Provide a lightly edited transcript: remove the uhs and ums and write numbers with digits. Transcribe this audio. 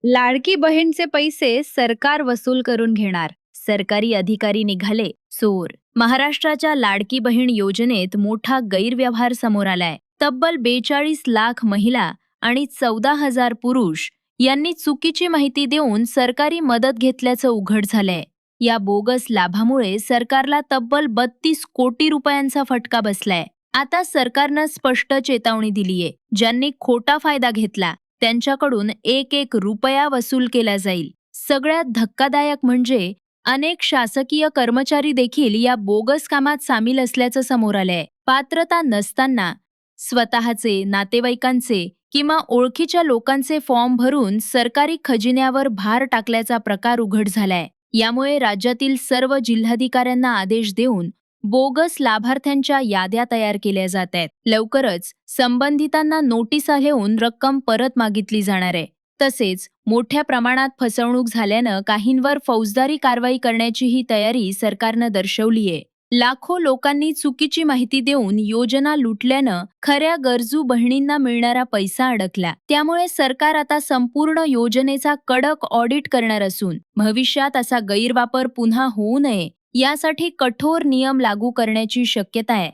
लाडकी बहीणचे पैसे सरकार वसूल करून घेणार. सरकारी अधिकारी निघाले चोर. महाराष्ट्राच्या लाडकी बहीण योजनेत मोठा गैरव्यवहार समोर आलाय. तब्बल 42 लाख महिला आणि 14,000 पुरुष यांनी चुकीची माहिती देऊन सरकारी मदत घेतल्याचं उघड झालंय. या बोगस लाभामुळे सरकारला तब्बल 32 कोटी रुपयांचा फटका बसलाय. आता सरकारनं स्पष्ट चेतावणी दिलीये, ज्यांनी खोटा फायदा घेतला त्यांच्याकडून एक एक रुपया वसूल केला जाईल. सगळ्यात धक्कादायक म्हणजे अनेक शासकीय कर्मचारी देखील या बोगस कामात सामील असल्याचं समोर आलंय. पात्रता नसताना स्वतःचे, नातेवाईकांचे किंवा ओळखीच्या लोकांचे फॉर्म भरून सरकारी खजिन्यावर भार टाकल्याचा प्रकार उघड झालाय. यामुळे राज्यातील सर्व जिल्हाधिकाऱ्यांना आदेश देऊन बोगस लाभार्थ्यांच्या याद्या तयार केल्या जात आहेत. लवकरच संबंधितांना नोटिसा लिहून रक्कम परत मागितली जाणार आहे. तसेच मोठ्या प्रमाणात फसवणूक झाल्यानं काहींवर फौजदारी कारवाई करण्याचीही तयारी सरकारनं दर्शवलीये. लाखो लोकांनी चुकीची माहिती देऊन योजना लुटल्यानं खऱ्या गरजू बहिणींना मिळणारा पैसा अडकला. त्यामुळे सरकार आता संपूर्ण योजनेचा कडक ऑडिट करणार असून भविष्यात असा गैरवापर पुन्हा होऊ नये यासाठी कठोर नियम लागू करण्याची शक्यता आहे.